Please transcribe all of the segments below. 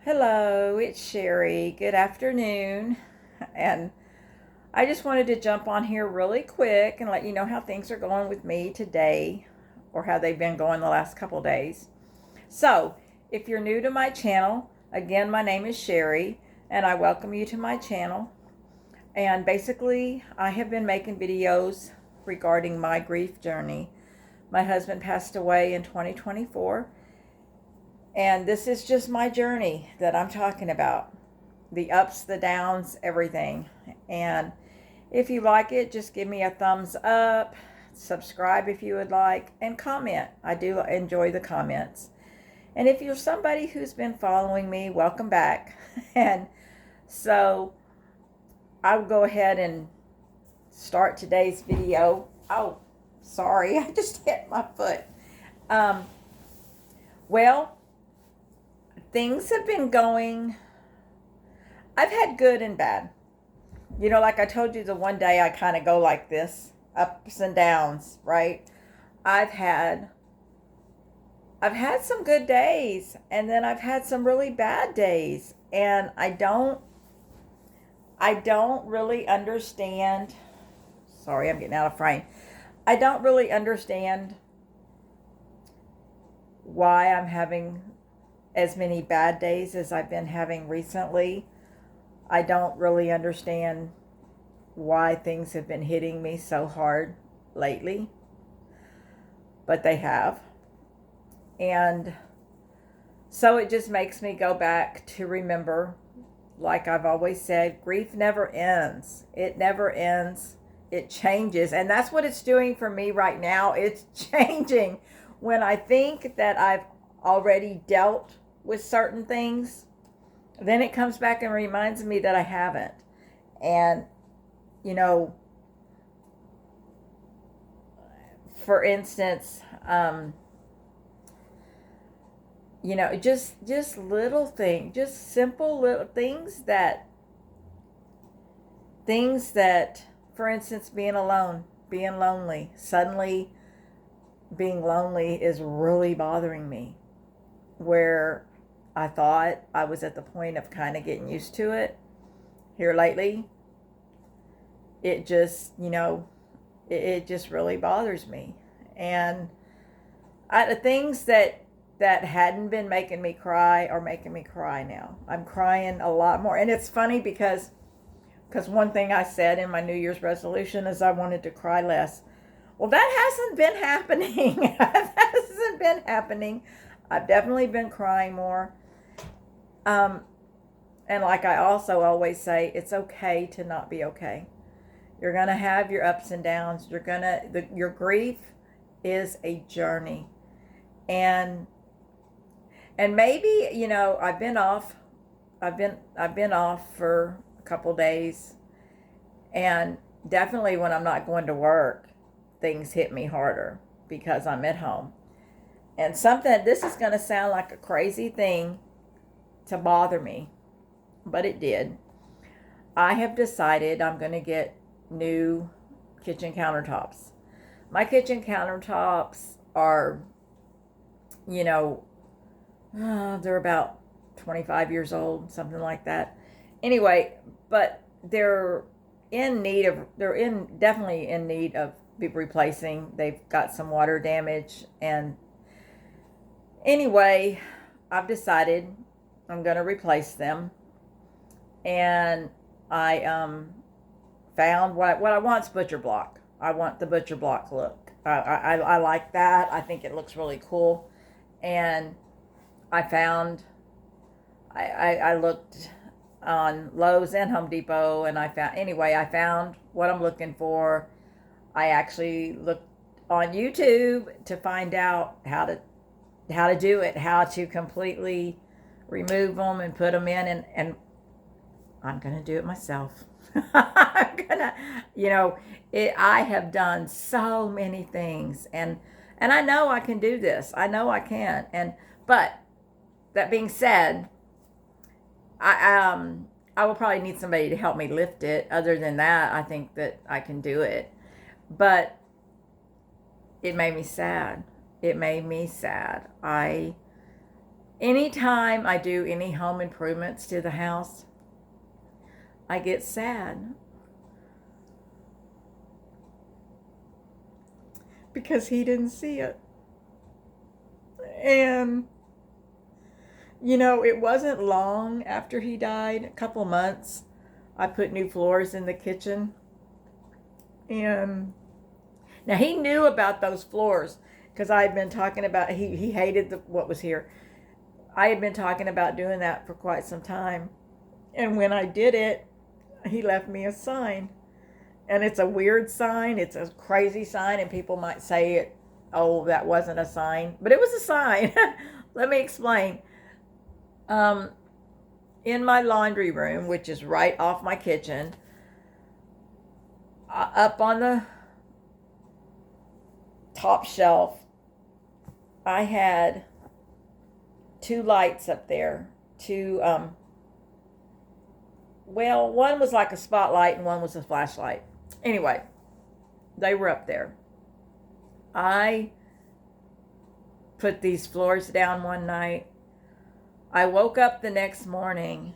Hello, it's Sherry. Good afternoon. And I just wanted to jump on here really quick and let you know how things are going with me today or how they've been going the last couple days. So, if you're new to my channel, again, my name is Sherry and I welcome you to my channel. And basically, I have been making videos regarding my grief journey. My husband passed away in 2024. And this is just my journey that I'm talking about. The ups, the downs, everything. And if you like it, just give me a thumbs up, subscribe if you would like, and comment. I do enjoy the comments. And if you're somebody who's been following me, welcome back. And so I will go ahead and start today's video. Oh, sorry, I just hit my foot. Well, things have been going, I've had good and bad. You know, like I told you, the one day I kind of go like this, ups and downs, right? I've had some good days, and then I've had some really bad days, and I don't really understand. Sorry, I'm getting out of frame. I don't really understand why I'm having as many bad days as I've been having recently. I don't really understand why things have been hitting me so hard lately, but they have. And so it just makes me go back to remember, like I've always said, grief never ends. It never ends. It changes. And that's what it's doing for me right now. It's changing. When I think that I've already dealt with certain things, then it comes back and reminds me that I haven't. And, you know, for instance, just little things, just simple little things that, for instance, being alone, being lonely, suddenly being lonely is really bothering me, where I thought I was at the point of kind of getting used to it. Here lately, it just, it just really bothers me. And the things that hadn't been making me cry are making me cry now. I'm crying a lot more. And it's funny because one thing I said in my New Year's resolution is I wanted to cry less. Well, that hasn't been happening. That hasn't been happening. I've definitely been crying more. And like I also always say, it's okay to not be okay. You're going to have your ups and downs. Your grief is a journey. And maybe, I've been off for a couple days, and definitely when I'm not going to work, things hit me harder because I'm at home. And this is going to sound like a crazy thing to bother me, but it did. I have decided I'm going to get new kitchen countertops. My kitchen countertops are, they're about 25 years old, something like that. Anyway, but they're definitely in need of replacing. They've got some water damage, and anyway, I've decided I'm going to replace them. And I found what I want's butcher block. I want the butcher block look. I like that. I think it looks really cool. And I looked on Lowe's and Home Depot, and I found what I'm looking for. I actually looked on YouTube to find out how to do it, how to completely remove them and put them in, and I'm going to do it myself. I have done so many things, and I know I can do this. I know I can. But that being said, I will probably need somebody to help me lift it. Other than that, I think that I can do it. But it made me sad. I Anytime I do any home improvements to the house, I get sad because he didn't see it. And, it wasn't long after he died, a couple months, I put new floors in the kitchen. And now he knew about those floors because I had been talking about, he hated what was here. I had been talking about doing that for quite some time. And when I did it, he left me a sign. And it's a weird sign. It's a crazy sign. And people might say, oh, that wasn't a sign. But it was a sign. Let me explain. In my laundry room, which is right off my kitchen, up on the top shelf, I had two lights up there. One was like a spotlight and one was a flashlight. Anyway, they were up there. I put these floors down one night. I woke up the next morning.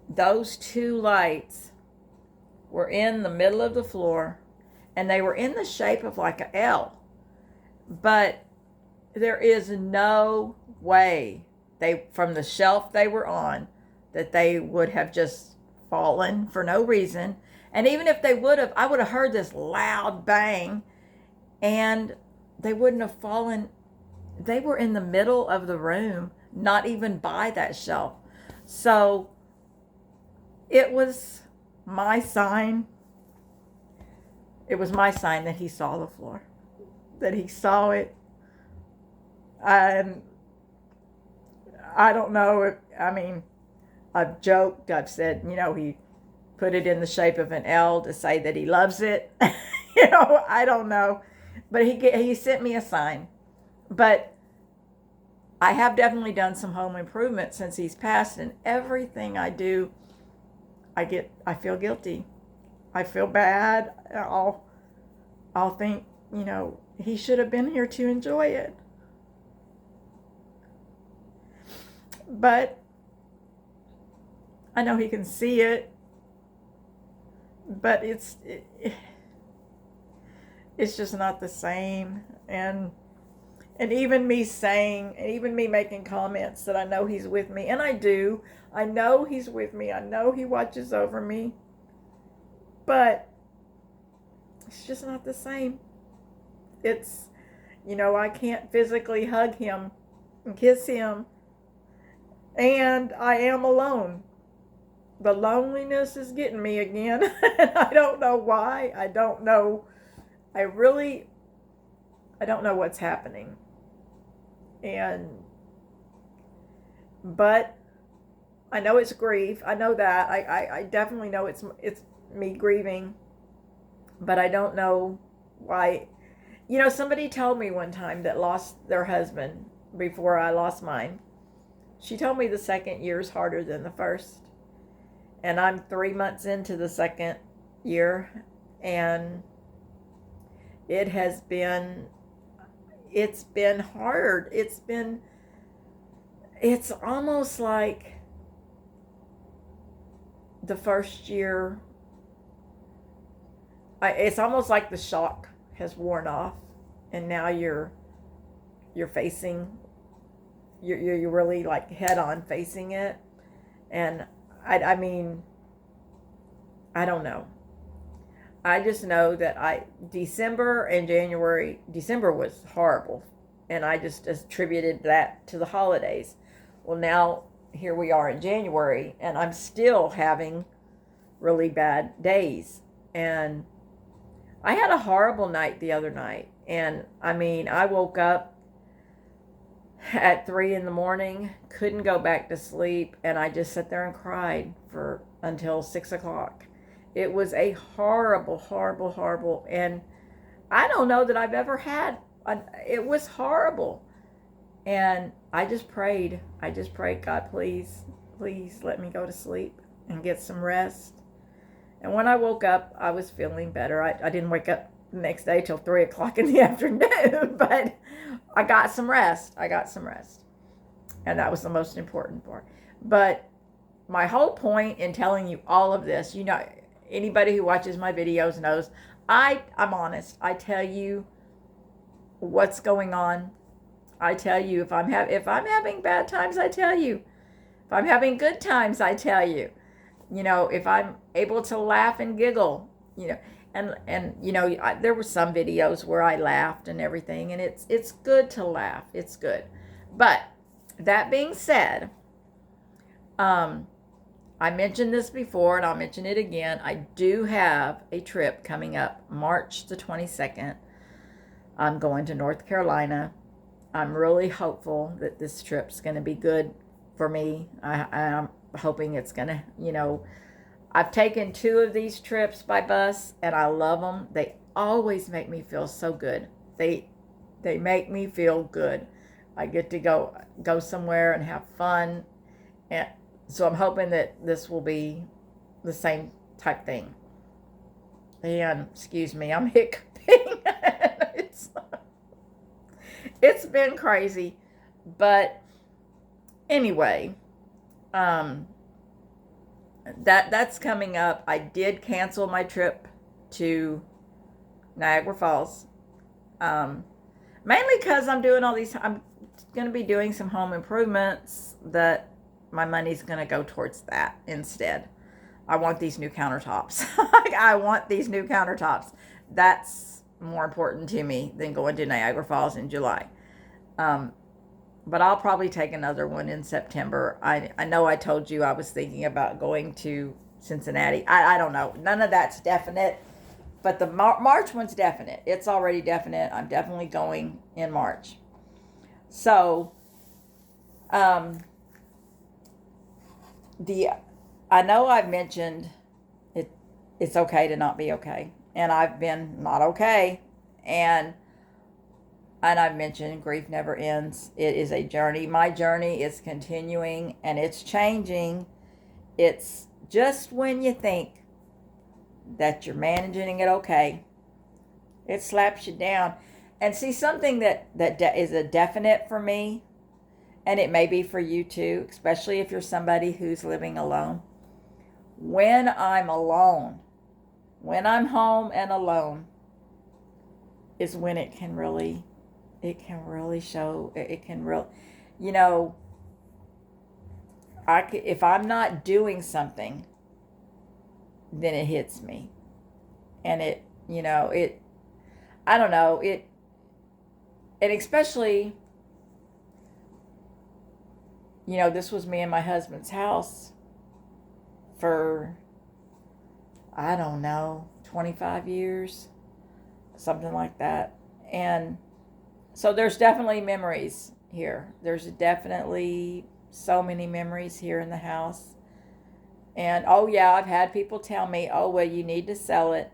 Those two lights were in the middle of the floor, and they were in the shape of like an L. But there is no way from the shelf they were on, that they would have just fallen for no reason. And even if they would have, I would have heard this loud bang, and they wouldn't have fallen. They were in the middle of the room, not even by that shelf. So it was my sign. It was my sign that he saw the floor, that he saw it. And I don't know I've joked, I've said, he put it in the shape of an L to say that he loves it. I don't know. But he sent me a sign. But I have definitely done some home improvement since he's passed, and everything I do, I feel guilty. I feel bad. I'll think, he should have been here to enjoy it. But I know he can see it, but it's just not the same. And even me making comments that I know he's with me, and I do. I know he's with me. I know he watches over me. But it's just not the same. It's, I can't physically hug him and kiss him. And I am alone. The loneliness is getting me again. And I don't know why. I don't know. I don't know what's happening. But I know it's grief. I know that. I definitely know it's me grieving. But I don't know why. Somebody told me one time that lost their husband before I lost mine. She told me the second year is harder than the first. And I'm 3 months into the second year. And it's been hard. It's almost like the first year, it's almost like the shock has worn off. And now you're facing, you're really like head on facing it. And I don't know. I just know that December and January, December was horrible. And I just attributed that to the holidays. Well, now here we are in January, and I'm still having really bad days. And I had a horrible night the other night. And I woke up at 3 a.m, couldn't go back to sleep, and I just sat there and cried until 6 o'clock. It was a horrible, horrible, horrible, and I don't know that I've ever had. It was horrible, and I just prayed, God, please let me go to sleep and get some rest. And when I woke up, I was feeling better. I didn't wake up the next day till 3 o'clock in the afternoon, but I got some rest. And that was the most important part. But my whole point in telling you all of this, anybody who watches my videos knows I'm honest. I tell you what's going on. I tell you if I'm having bad times, I tell you. If I'm having good times, I tell you. If I'm able to laugh and giggle, there were some videos where I laughed and everything, and it's good to laugh. It's good. But that being said, I mentioned this before, and I'll mention it again. I do have a trip coming up March the 22nd. I'm going to North Carolina. I'm really hopeful that this trip's going to be good for me. I'm hoping it's going to, I've taken 2 of these trips by bus, and I love them. They always make me feel so good. They make me feel good. I get to go somewhere and have fun. And so I'm hoping that this will be the same type thing. And excuse me, I'm hiccuping. It's been crazy. But anyway, that's coming up. I did cancel my trip to Niagara Falls. Mainly because I'm going to be doing some home improvements that my money's going to go towards that instead. I want these new countertops. I want these new countertops. That's more important to me than going to Niagara Falls in July. But I'll probably take another one in September. I know I told you I was thinking about going to Cincinnati. I don't know. None of that's definite. But the March one's definite. It's already definite. I'm definitely going in March. So, I know I've mentioned it's okay to not be okay. And I've been not okay. And I've mentioned grief never ends. It is a journey. My journey is continuing and it's changing. It's just when you think that you're managing it okay, it slaps you down. And see, something that is a definite for me, and it may be for you too, especially if you're somebody who's living alone. When I'm alone, when I'm home and alone, is when it can really show. It can really, if I'm not doing something, then it hits me. And I don't know, and especially, this was me and my husband's house for, I don't know, 25 years, something like that. And so there's definitely memories here. There's definitely so many memories here in the house. And, oh yeah, I've had people tell me, oh, well, you need to sell it,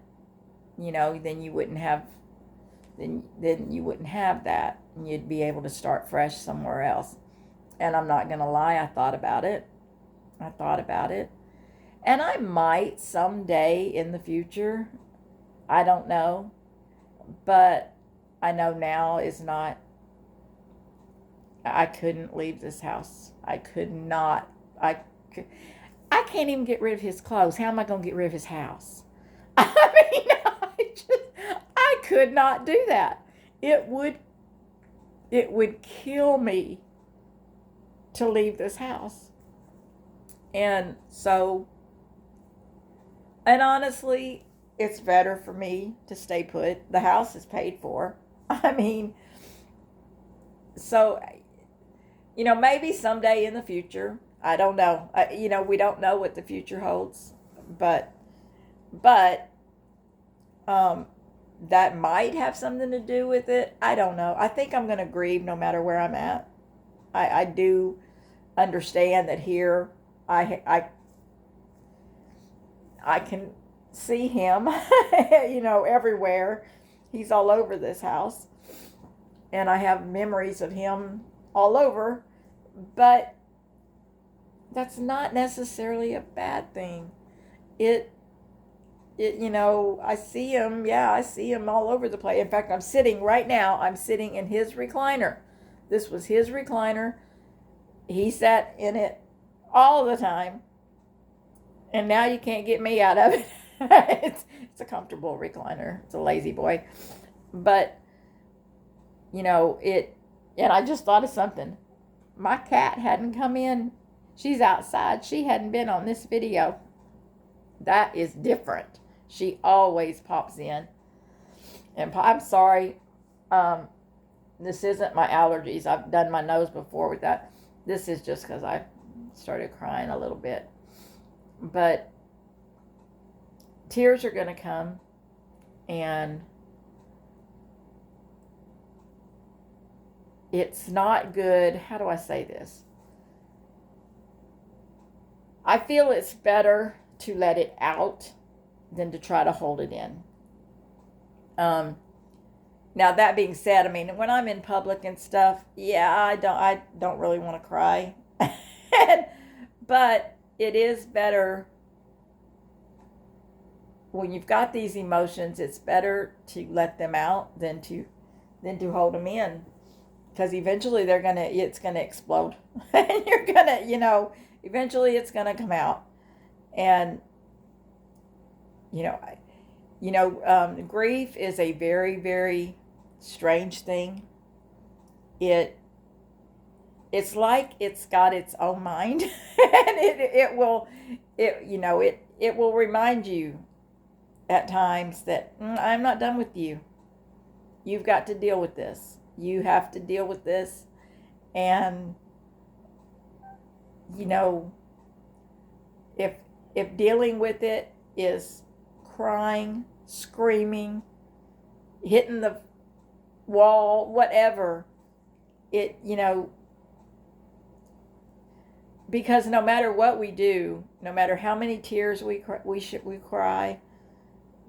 then you wouldn't have that. And you'd be able to start fresh somewhere else. And I'm not going to lie, I thought about it. And I might someday in the future. I don't know. But I know now is not. I couldn't leave this house. I could not. I can't even get rid of his clothes. How am I going to get rid of his house? I could not do that. It would kill me to leave this house. And so, and honestly, it's better for me to stay put. The house is paid for. So, maybe someday in the future, I don't know. We don't know what the future holds, but that might have something to do with it. I don't know. I think I'm going to grieve no matter where I'm at. I do understand that here I can see him, everywhere. He's all over this house. And I have memories of him all over. But that's not necessarily a bad thing. I see him. Yeah, I see him all over the place. In fact, I'm sitting in his recliner. This was his recliner He sat in it all the time, and now you can't get me out of it. It's a comfortable recliner. It's a lazy boy. But, and I just thought of something. My cat hadn't come in. She's outside. She hadn't been on this video. That is different. She always pops in. And I'm sorry. This isn't my allergies. I've done my nose before with that. This is just because I started crying a little bit. But tears are going to come. And it's not good. How do I say this? I feel it's better to let it out than to try to hold it in. Now that being said, I mean, when I'm in public and stuff, yeah, I don't really want to cry. But it is better when you've got these emotions, it's better to let them out than to hold them in. Because eventually it's gonna explode. And you're gonna, eventually it's gonna come out. And grief is a very, very strange thing. It's like it's got its own mind, and it will remind you at times that I'm not done with you. You've got to deal with this. You have to deal with this, and if dealing with it is crying, screaming, hitting the wall, whatever, because no matter what we do, no matter how many tears we cry,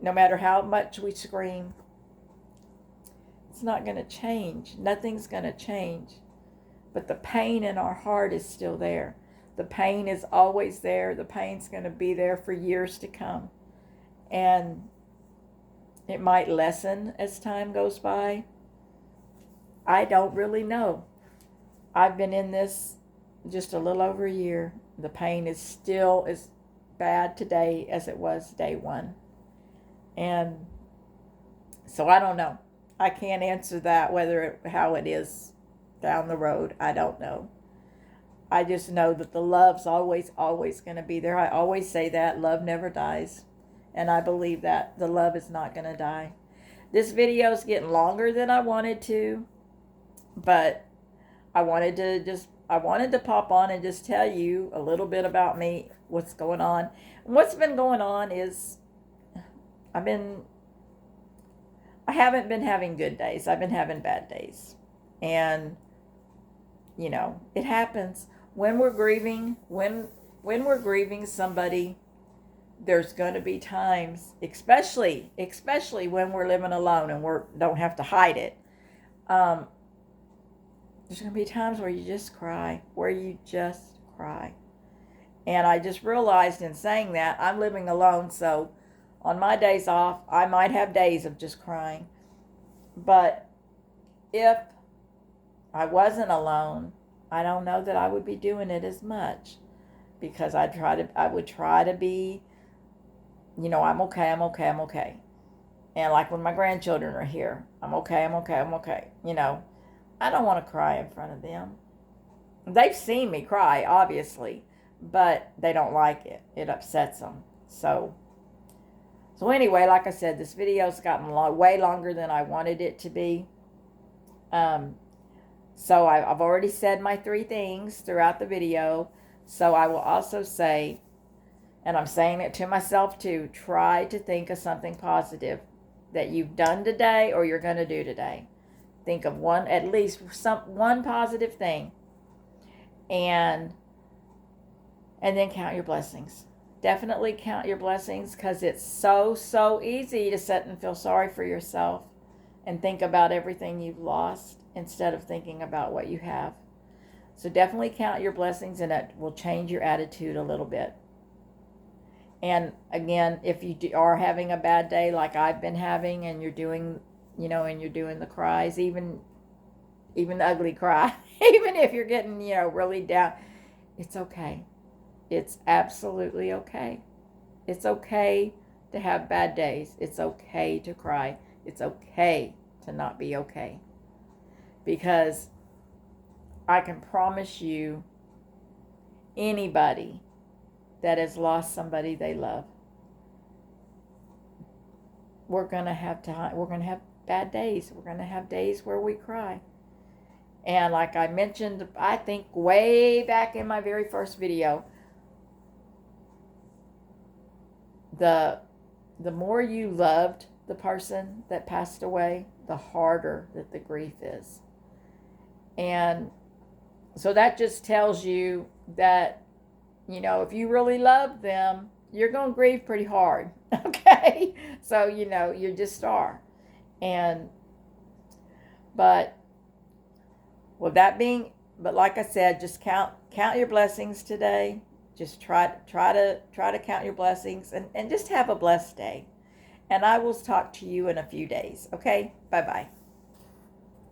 no matter how much we scream, it's not going to change. Nothing's going to change. But the pain in our heart is still there. The pain is always there. The pain's going to be there for years to come. And it might lessen as time goes by. I don't really know. I've been in this just a little over a year. The pain is still as bad today as it was day one. And so I don't know. I can't answer that, how it is down the road. I don't know. I just know that the love's always going to be there. I always say that love never dies. And I believe that the love is not going to die. This video is getting longer than I wanted to, but I wanted to pop on and just tell you a little bit about me, what's going on. And what's been going on is I haven't been having good days. I've been having bad days. And it happens when we're grieving, when we're grieving somebody. There's going to be times, especially when we're living alone and don't have to hide it. There's going to be times where you just cry, And I just realized in saying that, I'm living alone, so on my days off, I might have days of just crying. But if I wasn't alone, I don't know that I would be doing it as much, because I would try to be, I'm okay. And like when my grandchildren are here, I'm okay. I don't want to cry in front of them. They've seen me cry, obviously, but they don't like it. It upsets them. So anyway, like I said, this video's gotten way longer than I wanted it to be. So I've already said my 3 things throughout the video. So I will also say, and I'm saying it to myself too, try to think of something positive that you've done today or you're going to do today. Think of at least one positive thing. And then count your blessings. Definitely count your blessings, because it's so easy to sit and feel sorry for yourself and think about everything you've lost instead of thinking about what you have. So definitely count your blessings, and it will change your attitude a little bit. And again, if you are having a bad day like I've been having, and you're doing, the cries, even the ugly cry, Even if you're getting, really down, it's okay. It's absolutely okay. It's okay to have bad days. It's okay to cry. It's okay to not be okay. Because I can promise you, anybody that has lost somebody they love, we're going to have time. We're going to have bad days. We're going to have days where we cry. And like I mentioned, I think way back in my very first video, the more you loved the person that passed away, the harder that the grief is. And so that just tells you that, if you really love them, you're going to grieve pretty hard. Okay? So, you just are. And, but, but like I said, just count your blessings today. Just try to count your blessings and just have a blessed day. And I will talk to you in a few days. Okay? Bye-bye.